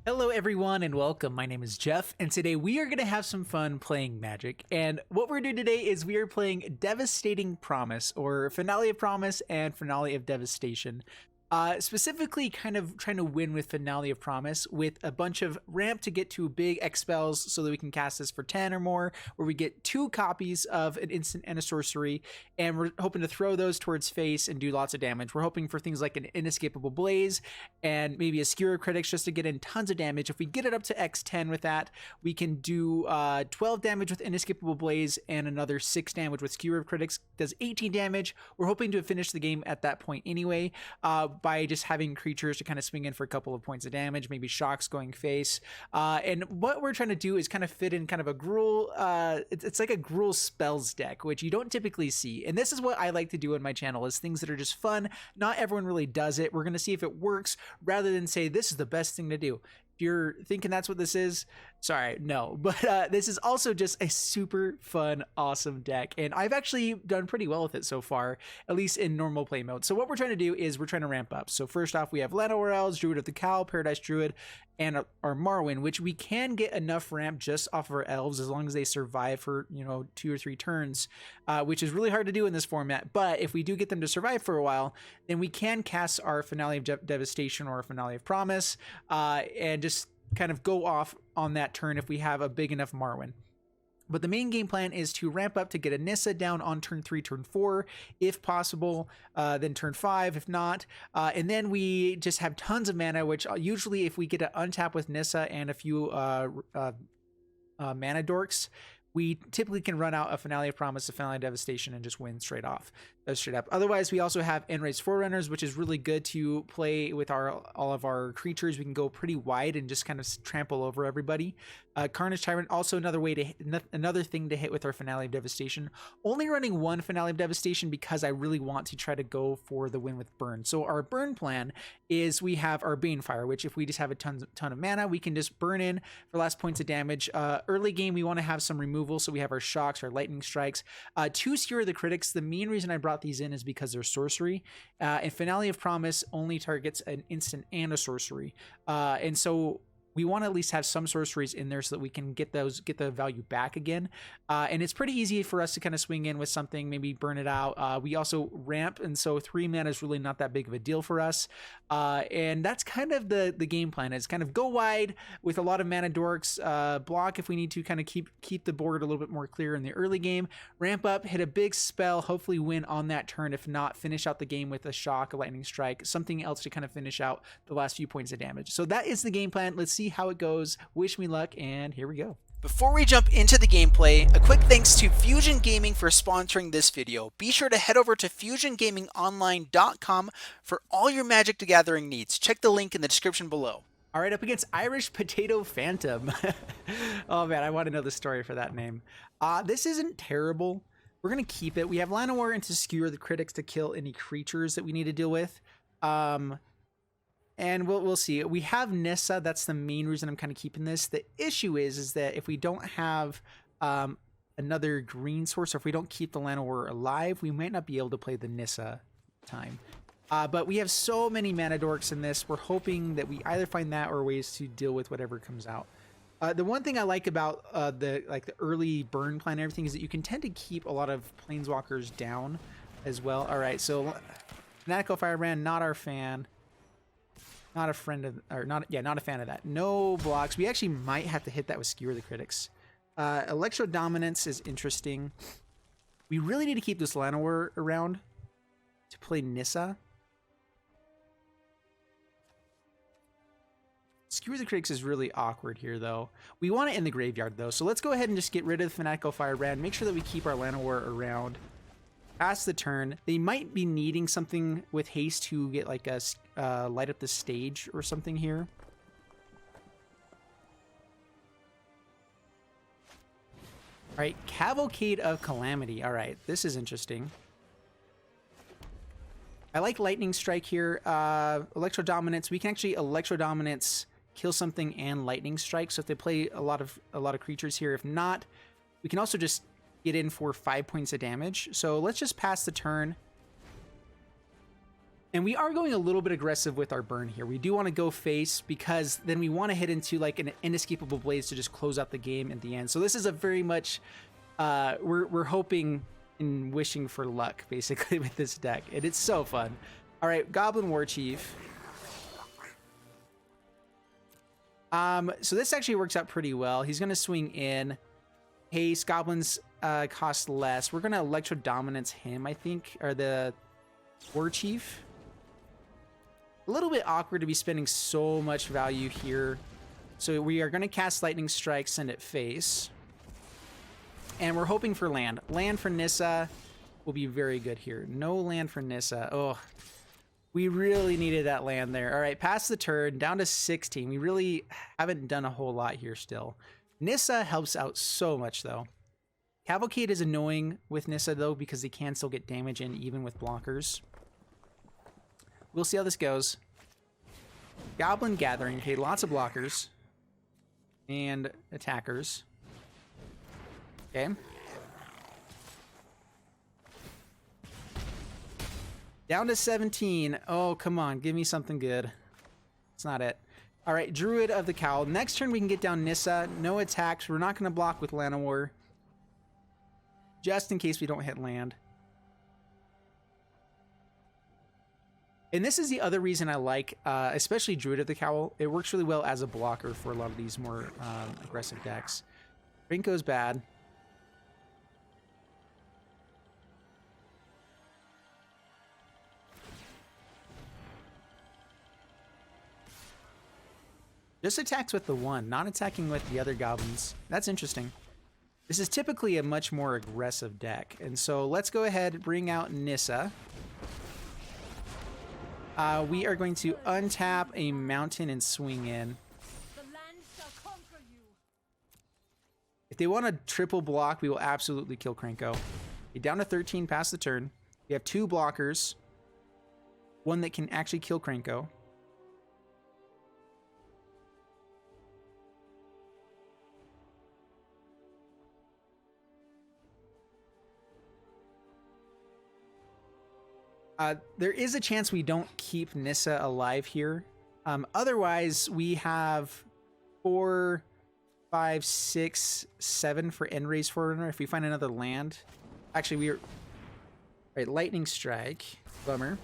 Hello everyone and welcome. My name is Jeff and today we are going to have some fun playing Magic. And what we're doing today is we are playing Devastating Promise, or Finale of Promise and Finale of Devastation. Specifically kind of trying to win with Finale of Promise with a bunch of ramp to get to big X spells so that we can cast this for 10 or more, where we get 2 copies of an instant and a sorcery, and we're hoping to throw those towards face and do lots of damage. We're hoping for things like an Inescapable Blaze and maybe a Skewer of Critics just to get in tons of damage. If we get it up to X10 with that, we can do 12 damage with Inescapable Blaze and another 6 damage with Skewer of Critics. Does 18 damage. We're hoping to finish the game at that point anyway, by just having creatures to kind of swing in for a couple of points of damage, maybe shocks going face. And what we're trying to do is kind of fit in kind of a Gruul, it's like a Gruul spells deck, which you don't typically see. And this is what I like to do on my channel, is things that are just fun. Not everyone really does it. We're going to see if it works rather than say this is the best thing to do. If you're thinking that's what this is, sorry, no. But this is also just a super fun, awesome deck. And I've actually done pretty well with it so far, at least in normal play mode. So what we're trying to do is we're trying to ramp up. So first off, we have Llanowar Elves, Druid of the Cowl, Paradise Druid, and our Marwyn, which we can get enough ramp just off of our Elves as long as they survive for, 2 or 3 turns, which is really hard to do in this format. But if we do get them to survive for a while, then we can cast our Finale of Devastation or Finale of Promise, and just kind of go off on that turn if we have a big enough Marwyn. But the main game plan is to ramp up to get a Nissa down on turn 3, turn 4, if possible, then turn 5, if not. And then we just have tons of mana, which usually if we get to untap with Nissa and a few mana dorks, we typically can run out a Finale of Promise, a Finale of Devastation, and just win straight up. Otherwise, we also have Enraged Forerunners, which is really good to play with all of our creatures. We can go pretty wide and just kind of trample over everybody. Carnage Tyrant, also another thing to hit with our Finale of Devastation. Only running 1 Finale of Devastation because I really want to try to go for the win with Burn. So our burn plan is we have our Banefire, which if we just have a ton of mana, we can just burn in for last points of damage. Early game, we want to have some removal, so we have our Shocks, our Lightning Strikes. 2 Skewer the Critics. The main reason I brought these in is because they're sorcery. And Finale of Promise only targets an instant and a sorcery. And so we want to at least have some sorceries in there so that we can get the value back again. And it's pretty easy for us to kind of swing in with something, maybe burn it out. We also ramp, and so 3 mana is really not that big of a deal for us. And that's kind of the game plan, is kind of go wide with a lot of mana dorks, block if we need to kind of keep the board a little bit more clear in the early game, ramp up, hit a big spell, hopefully win on that turn. If not, finish out the game with a shock, a lightning strike, something else to kind of finish out the last few points of damage. So that is the game plan. Let's see how it goes. Wish me luck, and here we go. Before we jump into the gameplay, a quick thanks to Fusion Gaming for sponsoring this video. Be sure to head over to FusionGamingOnline.com for all your Magic the Gathering needs. Check the link in the description below. All right, up against Irish Potato Phantom. Oh man, I want to know the story for that name. This isn't terrible. We're going to keep it. We have Llanowar into Skewer the Critics to kill any creatures that we need to deal with. And we'll see. We have Nissa. That's the main reason I'm kind of keeping this. The issue is that if we don't have another green source, or if we don't keep the Llanowar alive, we might not be able to play the Nissa time. But we have so many mana dorks in this. We're hoping that we either find that or ways to deal with whatever comes out. The one thing I like about the early burn plan and everything is that you can tend to keep a lot of planeswalkers down as well. All right, so Fanatical Firebrand, not our fan. Not a friend of, or not a fan of that. No blocks. We actually might have to hit that with Skewer the Critics. Electro Dominance is interesting. We really need to keep this Llanowar around to play Nissa. Skewer the Critics is really awkward here, though. We want it in the graveyard, though. So let's go ahead and just get rid of the Fanatical Firebrand. Make sure that we keep our Llanowar around. Pass the turn. They might be needing something with haste to get like a light up the stage or something here. All right, Cavalcade of Calamity. All right, this is interesting. I like Lightning Strike here. Electro Dominance. We can actually Electro Dominance, kill something, and Lightning Strike. So if they play a lot of creatures here, if not, we can also just get in for 5 points of damage. So let's just pass the turn. And we are going a little bit aggressive with our burn here. We do want to go face because then we want to hit into like an inescapable blaze to just close out the game at the end. So this is a very much, we're hoping and wishing for luck basically with this deck. And it's so fun. All right, Goblin War Chief. So this actually works out pretty well. He's going to swing in. Haste, Goblins cost less. We're going to Electro Dominance him, I think, or the War Chief. A little bit awkward to be spending so much value here. So we are going to cast Lightning Strike, send it face. And we're hoping for land. Land for Nissa will be very good here. No land for Nissa. Oh, we really needed that land there. All right, pass the turn, down to 16. We really haven't done a whole lot here still. Nissa helps out so much, though. Cavalcade is annoying with Nissa, though, because they can still get damage in even with blockers. We'll see how this goes. Goblin Gathering. Okay, lots of blockers. And attackers. Okay. Down to 17. Oh, come on. Give me something good. It's not it. All right, Druid of the Cowl. Next turn, we can get down Nissa. No attacks. We're not going to block with Llanowar. Just in case we don't hit land. And this is the other reason I like, especially Druid of the Cowl. It works really well as a blocker for a lot of these more aggressive decks. Rinko's bad. Just attacks with the one, not attacking with the other goblins. That's interesting. This is typically a much more aggressive deck. And so let's go ahead and bring out Nissa. We are going to untap a mountain and swing in. If they want a triple block, we will absolutely kill Krenko. Okay, down to 13, pass the turn. We have 2 blockers. One that can actually kill Krenko. There is a chance we don't keep Nissa alive here. Otherwise, we have 4, 5, 6, 7 for End-Raise Forerunner if we find another land. Actually, we are... Right, Lightning Strike. Bummer.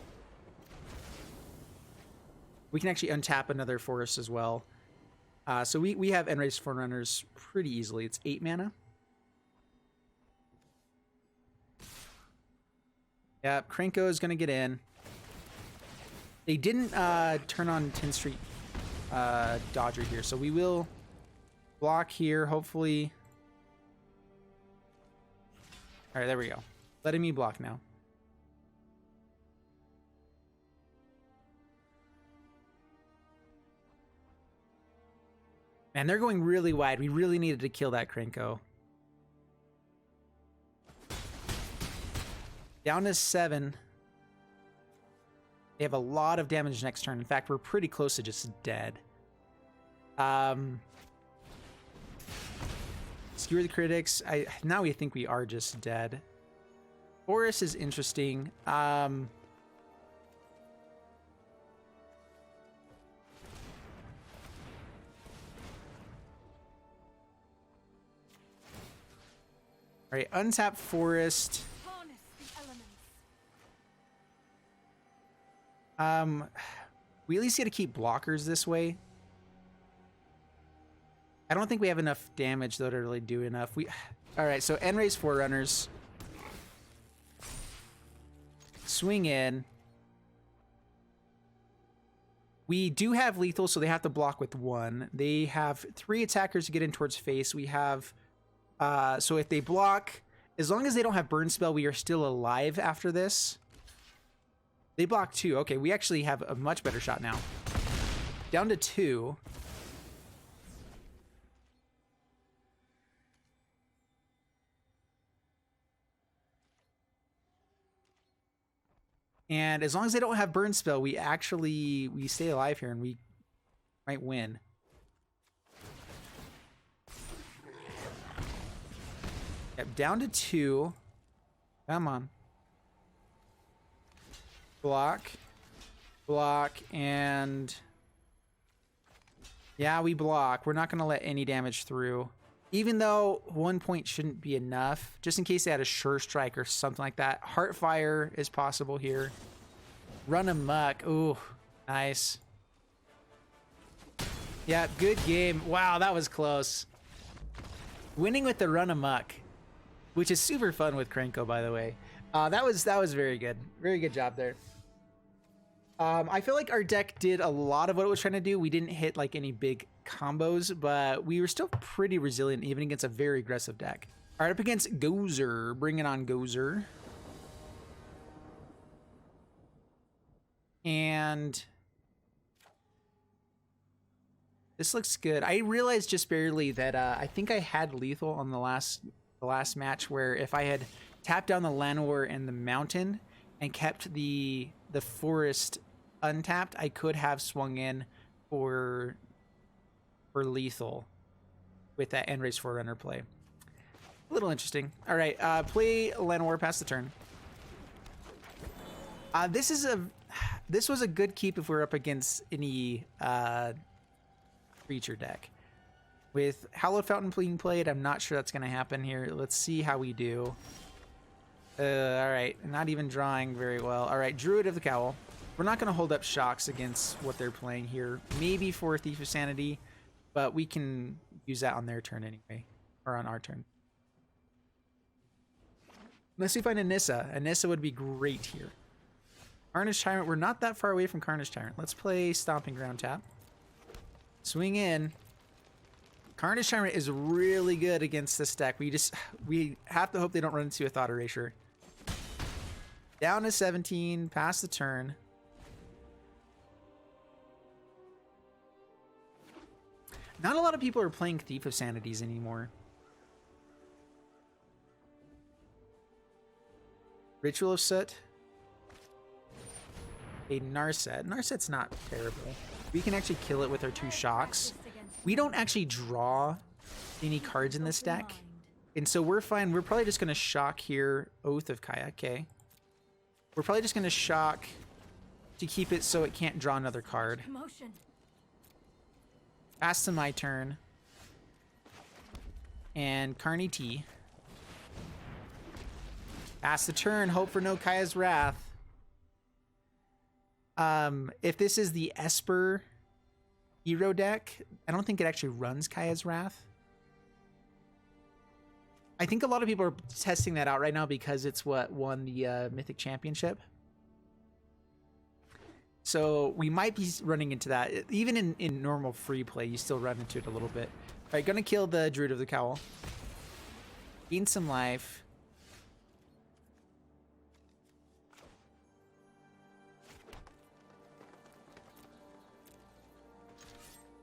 We can actually untap another forest as well. So we have End-Raise Forerunners pretty easily. It's 8 mana. Yeah, Krenko is going to get in. They didn't turn on 10th Street Dodger here, so we will block here, hopefully. All right, there we go. Letting me block now. Man, they're going really wide. We really needed to kill that Krenko. Down to 7. They have a lot of damage next turn. In fact, we're pretty close to just dead. Skewer the critics. Now we think we are just dead. Forest is interesting. Right, untap forest. We at least got to keep blockers this way. I don't think we have enough damage though to really do enough. All right, so End-Raise Forerunners. Swing in. We do have lethal, so they have to block with 1. They have 3 attackers to get in towards face. We have, so if they block, as long as they don't have burn spell, we are still alive after this. They block 2. Okay, we actually have a much better shot now. Down to 2. And as long as they don't have burn spell, we stay alive here and we might win. Yep, down to 2. Come on. Block. Block and... Yeah, we block. We're not going to let any damage through. Even though 1 point shouldn't be enough, just in case they had a sure strike or something like that. Heartfire is possible here. Run amok. Ooh, nice. Yeah, good game. Wow, that was close. Winning with the run amok, which is super fun with Krenko, by the way. That was very good. Very good job there. I feel like our deck did a lot of what it was trying to do. We didn't hit like any big combos, but we were still pretty resilient even against a very aggressive deck. All right, up against Gozer. Bring it on, Gozer. And this looks good. I realized just barely that I think I had lethal on the last match, where if I had tapped down the Llanowar and the mountain and kept the forest untapped, I could have swung in for lethal with that end race forerunner play. A little interesting. All right, play Llanowar, pass the turn. This was a good keep if we're up against any creature deck. With Hallowed Fountain being played, I'm not sure that's going to happen here. Let's see how we do. All right, not even drawing very well. All right, Druid of the Cowl. We're not going to hold up shocks against what they're playing here. Maybe for Thief of Sanity, but we can use that on their turn anyway, or on our turn. Unless we find a Nissa. A Nissa would be great here. Carnage Tyrant. We're not that far away from Carnage Tyrant. Let's play Stomping Ground tap. Swing in. Carnage Tyrant is really good against this deck. We have to hope they don't run into a Thought Erasure. Down to 17. Pass the turn. Not a lot of people are playing Thief of Sanities anymore. Ritual of Soot. A Narset. Narset's not terrible. We can actually kill it with our 2 shocks. We don't actually draw any cards in this deck, and so we're fine. We're probably just going to shock here. Oath of Kaya. Okay. We're probably just going to shock to keep it so it can't draw another card. Pass to my turn. And Carney T. Pass the turn. Hope for no Kaya's Wrath. If this is the Esper hero deck, I don't think it actually runs Kaya's Wrath. I think a lot of people are testing that out right now because it's what won the Mythic Championship. So we might be running into that. Even in normal free play, you still run into it a little bit. All right, gonna kill the Druid of the Cowl. Gain some life.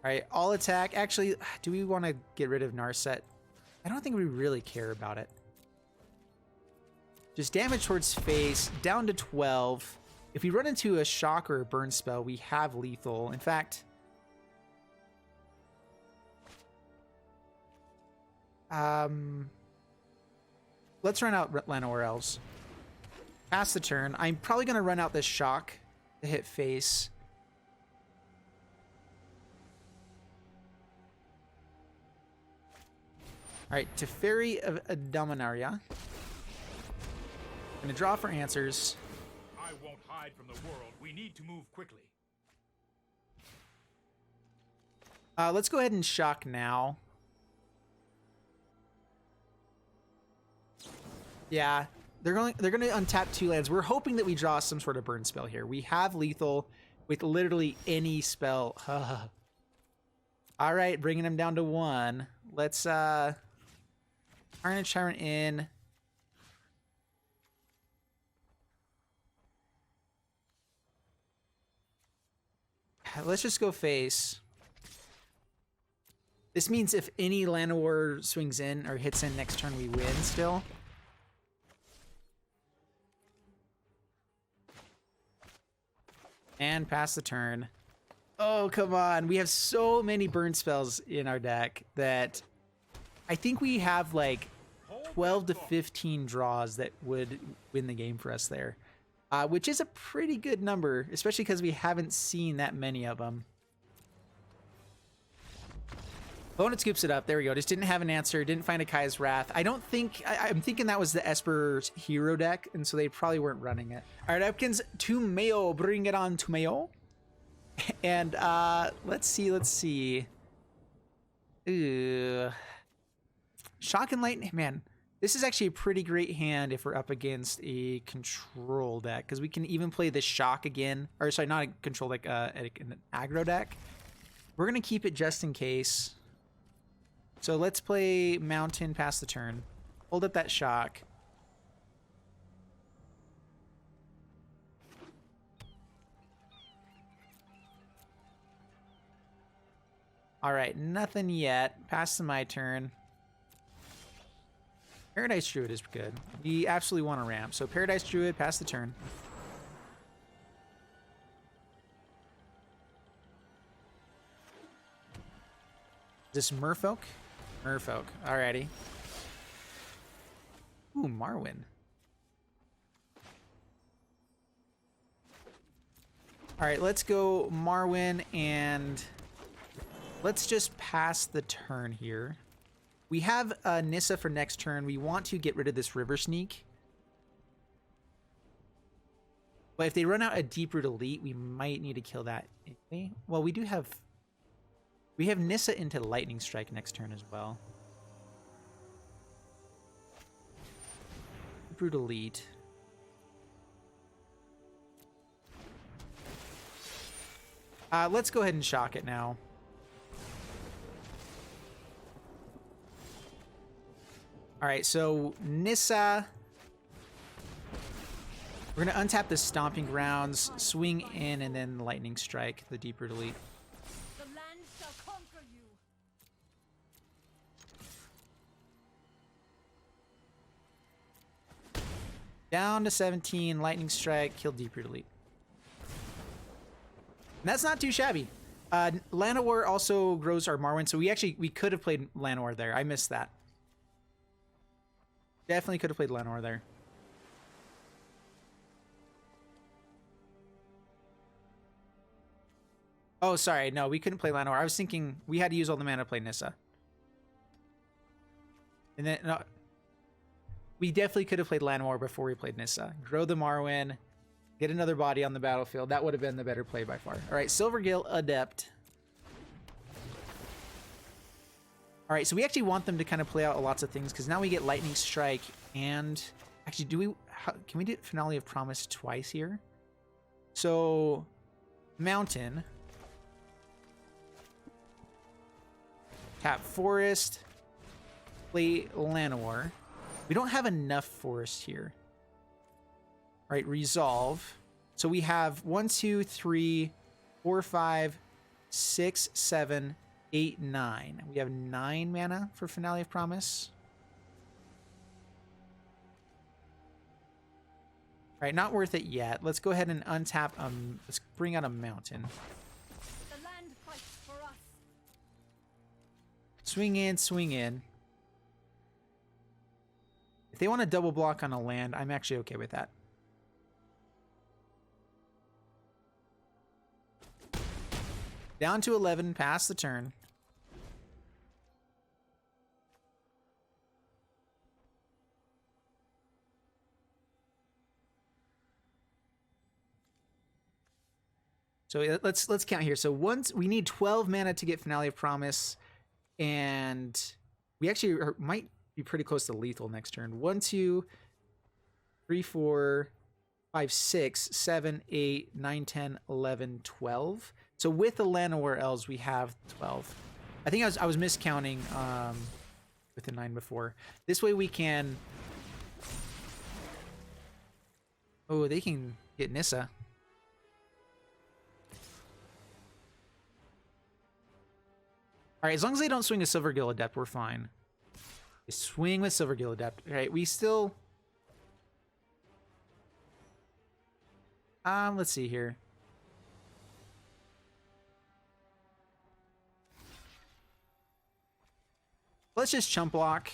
All right, all attack. Actually, do we want to get rid of Narset? I don't think we really care about it. Just damage towards face, down to 12. If we run into a shock or a burn spell, we have lethal. In fact, let's run out Llanowar Elves. Pass the turn. I'm probably going to run out this shock to hit face. All right, Teferi of Dominaria. Gonna draw for answers. I won't hide from the world. We need to move quickly. Let's go ahead and shock now. Yeah, they're going to untap 2 lands. We're hoping that we draw some sort of burn spell here. We have lethal with literally any spell. All right, bringing them down to 1. Let's Carnage Tyrant in. Let's just go face. This means if any Llanowar swings in or hits in next turn, we win still. And pass the turn. Oh, come on. We have so many burn spells in our deck that I think we have like 12 to 15 draws that would win the game for us there. which is a pretty good number, especially because we haven't seen that many of them. Opponent scoops it up. There we go. Just didn't have an answer. Didn't find a Kai's Wrath. I don't think... I'm thinking that was the Esper's hero deck, and so they probably weren't running it. All right, Epkins to Mayo. Bring it on to Mayo. And let's see. Ooh. Shock and Lightning. Man, this is actually a pretty great hand if we're up against a control deck, because we can even play the Shock again. Or sorry, not a control deck, an aggro deck. We're going to keep it just in case. So let's play Mountain past the turn. Hold up that Shock. All right, nothing yet. Pass to my turn. Paradise Druid is good. We absolutely want to ramp. So Paradise Druid, pass the turn. Is this Merfolk? Merfolk. Alrighty. Ooh, Marwyn. Alright, let's go Marwyn, and let's just pass the turn here. We have Nissa for next turn. We want to get rid of this River Sneak. But if they run out a Deep-Root Elite, we might need to kill that. Okay. Well, we do have... We have Nissa into Lightning Strike next turn as well. Deep-Root Elite. Let's go ahead and shock it now. All right, so Nissa. We're going to untap the Stomping Grounds, swing in, and then Lightning Strike, the Deep-Root Elite. The land shall conquer you. Down to 17, Lightning Strike, kill Deep-Root Elite. And that's not too shabby. Llanowar also grows our Marwyn, so we could have played Llanowar there. I missed that. Definitely could have played Llanowar there. Oh, sorry. No, we couldn't play Llanowar. I was thinking we had to use all the mana to play Nissa. And then, no, we definitely could have played Llanowar before we played Nissa. Grow the Marwyn. Get another body on the battlefield. That would have been the better play by far. All right, Silvergill Adept. All right, so we actually want them to kind of play out lots of things, because now we get Lightning Strike and... Actually, can we do Finale of Promise twice here? So, Mountain. Tap Forest. Play Llanowar. We don't have enough Forest here. All right, Resolve. So we have 1, 2, 3, 4, 5, 6, 7, 8, 9. We have 9 mana for Finale of Promise. All right, not worth it yet. Let's go ahead and untap. Let's bring out a Mountain. The land fights for us. Swing in, swing in. If they want to double block on a land, I'm actually okay with that. Down to 11, pass the turn. So let's count here. So once we need 12 mana to get Finale of Promise, and we actually might be pretty close to lethal next turn. 1, 2, 3, 4, 5, 6, 7, 8, 9, 10, 11, 12. So with the Llanowar Elves, we have 12. I think I was miscounting with the 9 before. This way we can... Oh, they can get Nissa. All right, as long as they don't swing a Silvergill Adept, we're fine. They swing with Silvergill Adept. All right, we still... let's see here. Let's just chump block.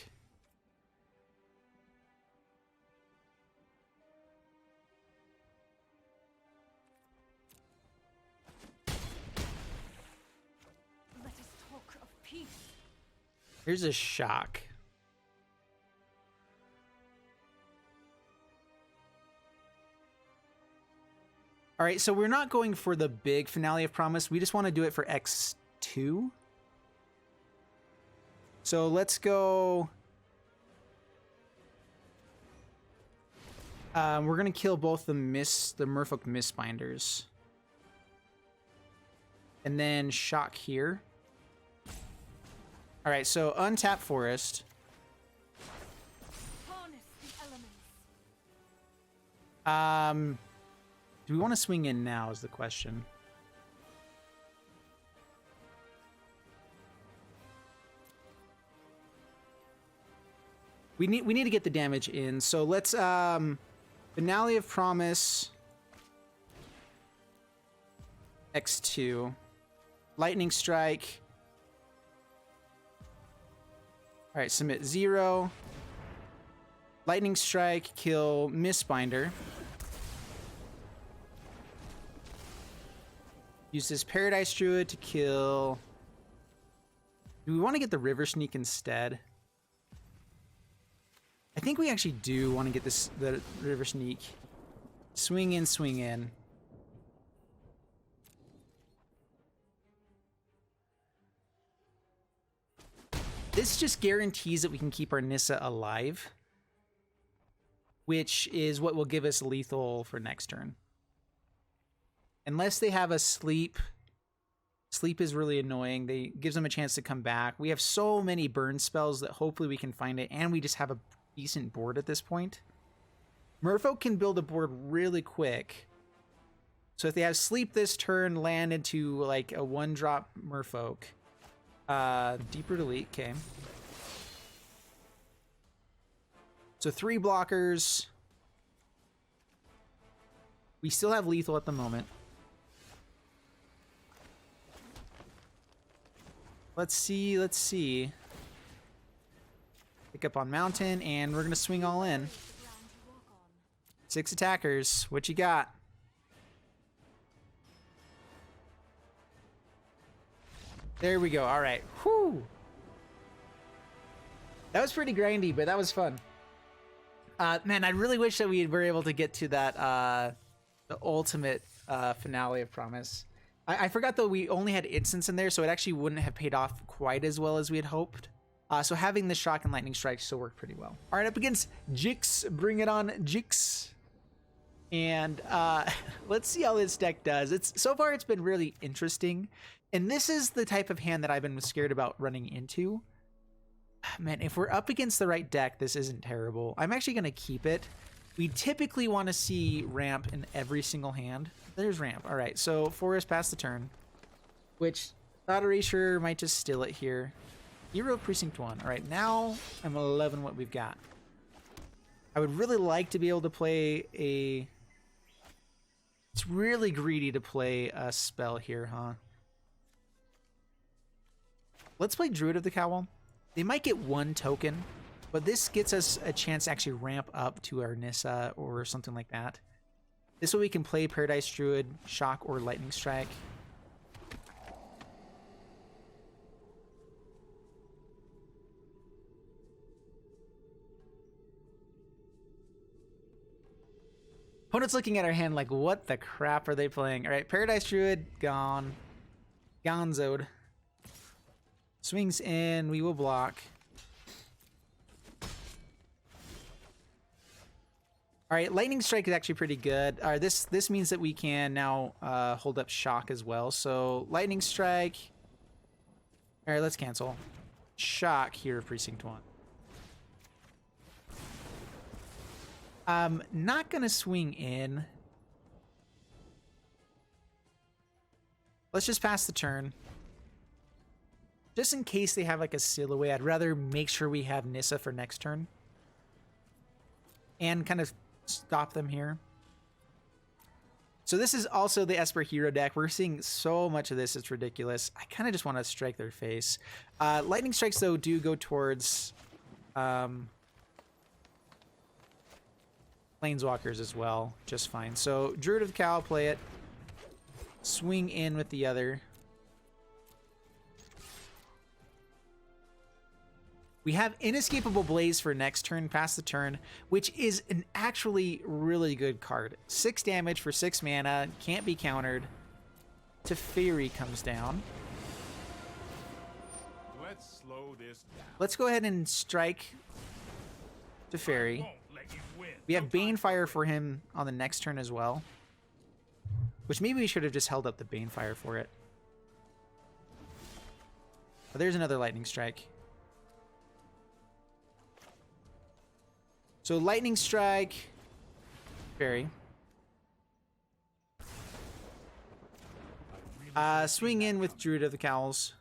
Here's a shock. All right, so we're not going for the big Finale of Promise. We just want to do it for X2. So let's go. We're gonna kill both the Merfolk Mistbinders, and then shock here. All right, so untap forest. Harness the elements. Do we want to swing in now is the question. We need to get the damage in. So let's Finale of Promise X2. Lightning Strike. All right, submit 0. Lightning Strike, kill Mistbinder. Use this Paradise Druid to kill... Do we want to get the River Sneak instead? I think we actually do want to get the River Sneak. Swing in, swing in. This just guarantees that we can keep our Nissa alive, which is what will give us lethal for next turn. Unless they have a sleep. Sleep is really annoying. Gives them a chance to come back. We have so many burn spells that hopefully we can find it, and we just have a decent board at this point. Merfolk can build a board really quick. So if they have sleep this turn, land into like a 1-drop Merfolk. Deeper Delete, okay. So 3 blockers. We still have lethal at the moment. Let's see, let's see. Pick up on Mountain, and we're gonna swing all in. 6 attackers. What you got? There we go. All right. Whew. That was pretty grindy, but that was fun. Man, I really wish that we were able to get to that the ultimate Finale of Promise. I forgot though we only had instants in there, so it actually wouldn't have paid off quite as well as we had hoped. So having the Shock and Lightning Strike still worked pretty well. All right, up against Jix. Bring it on, Jix. And let's see how this deck does. So far it's been really interesting. And this is the type of hand that I've been scared about running into. Man, if we're up against the right deck, this isn't terrible. I'm actually going to keep it. We typically want to see ramp in every single hand. There's ramp. All right, so Forest pass the turn, which Thought Erasure might just steal it here. Hero Precinct 1. All right, now I'm loving what we've got. I would really like to be able to play a... It's really greedy to play a spell here, huh? Let's play Druid of the Cowl. They might get 1 token, but this gets us a chance to actually ramp up to our Nissa or something like that. This way we can play Paradise Druid, Shock, or Lightning Strike. Opponent's looking at our hand like, what the crap are they playing? All right, Paradise Druid, gone. Gonzoed. Swings in, we will block. All right, Lightning Strike is actually pretty good. All right, this means that we can now hold up Shock as well. So Lightning Strike. All right, let's cancel. Shock here, Precinct 1. Not gonna swing in. Let's just pass the turn. Just in case they have like a Silhouette, I'd rather make sure we have Nissa for next turn. And kind of stop them here. So this is also the Esper Hero deck. We're seeing so much of this, it's ridiculous. I kind of just want to strike their face. Lightning Strikes, though, do go towards Planeswalkers as well, just fine. So Druid of the Cowl, play it. Swing in with the other. We have Inescapable Blaze for next turn, pass the turn, which is an actually really good card. 6 damage for 6 mana, can't be countered. Teferi comes down. Let's slow this down. Let's go ahead and strike Teferi. Won't let you win. We have Banefire for him on the next turn as well. Which maybe we should have just held up the Banefire for it. But there's another Lightning Strike. So Lightning Strike, Fairy. Swing in with Druid of the Cowls.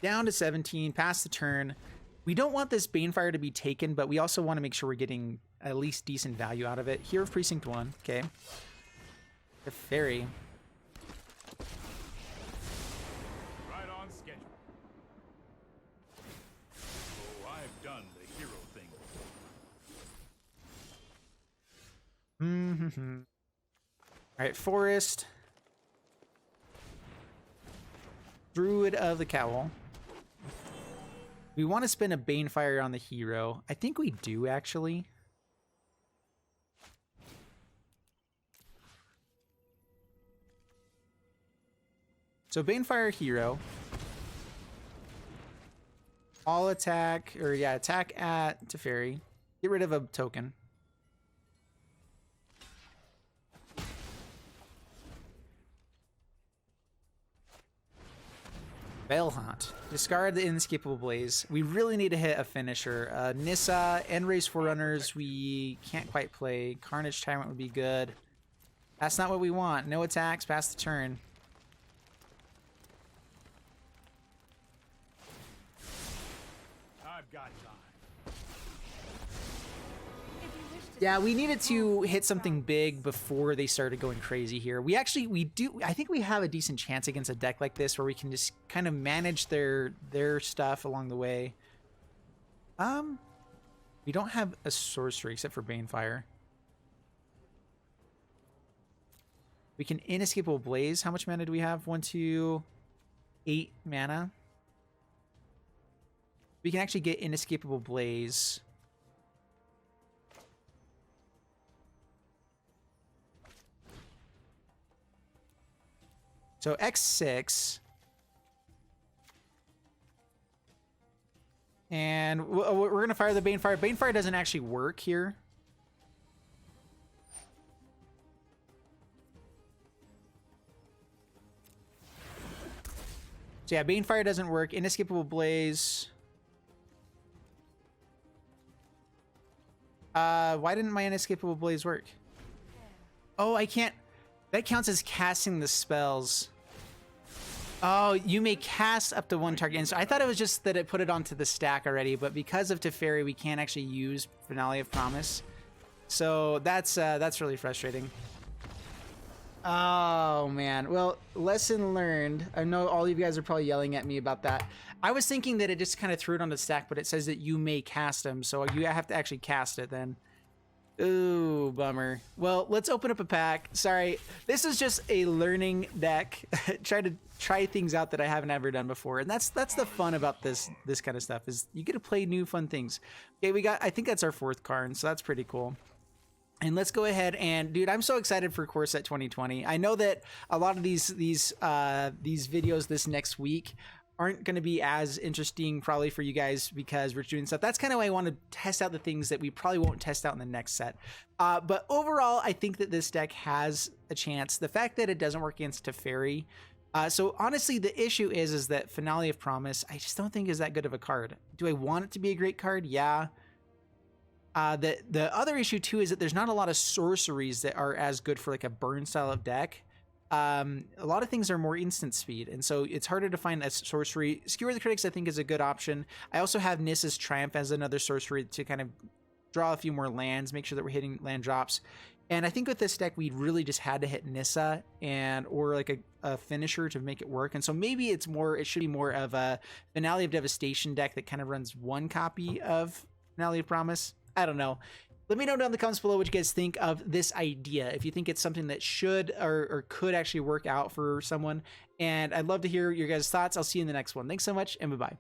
Down to 17, pass the turn. We don't want this Banefire to be taken, but we also want to make sure we're getting at least decent value out of it. Hero of Precinct 1, okay. The Fairy. Right on schedule. Oh, I've done the hero thing. All right, Forest. Druid of the Cowl. We want to spend a Banefire on the hero. I think we do, actually. So Banefire hero. All attack, or yeah, attack at Teferi. Get rid of a token. Veilhaunt. Discard the Inescapable Blaze. We really need to hit a finisher. Nissa, Enrace Forerunners, we can't quite play. Carnage Tyrant would be good. That's not what we want. No attacks, pass the turn. I've got time. If you wish to Yeah, we needed to hit something big before they started going crazy here. I think we have a decent chance against a deck like this where we can just kind of manage their stuff along the way. We don't have a sorcery except for Banefire. We can Inescapable Blaze. How much mana do we have? 1, 2, 8 mana. We can actually get Inescapable Blaze. So X6. And we're going to fire the Banefire. Banefire doesn't actually work here. So yeah, Banefire doesn't work. Inescapable Blaze. Why didn't my Inescapable Blaze work? Oh, I can't. That counts as casting the spells. Oh, you may cast up to 1 target. And so I thought it was just that it put it onto the stack already, but because of Teferi, we can't actually use Finale of Promise. So that's really frustrating. Oh man. Well, lesson learned. I know all of you guys are probably yelling at me about that. I was thinking that it just kind of threw it on the stack, but it says that you may cast them, so you have to actually cast it then. Ooh, bummer. Well, let's open up a pack. Sorry, this is just a learning deck. Try things out that I haven't ever done before, and that's the fun about this kind of stuff, is you get to play new fun things. Okay, I think that's our 4th card, so that's pretty cool. And let's go ahead and, dude, I'm so excited for Core Set 2020. I know that a lot of these videos this next week aren't going to be as interesting probably for you guys because we're doing stuff. That's kind of why I want to test out the things that we probably won't test out in the next set. But overall, I think that this deck has a chance. The fact that it doesn't work against Teferi. So honestly, the issue is that Finale of Promise, I just don't think is that good of a card. Do I want it to be a great card? Yeah. The other issue too is that there's not a lot of sorceries that are as good for like a burn style of deck. A lot of things are more instant speed, and so it's harder to find a sorcery. Skewer the Critics I think is a good option. I also have Nissa's Triumph as another sorcery to kind of draw a few more lands, make sure that we're hitting land drops. And I think with this deck we really just had to hit Nissa or like a finisher to make it work. And so maybe it should be more of a Finale of Devastation deck that kind of runs 1 copy of Finale of Promise. I don't know. Let me know down in the comments below what you guys think of this idea, if you think it's something that should or could actually work out for someone. And I'd love to hear your guys' thoughts. I'll see you in the next one. Thanks so much, and bye-bye.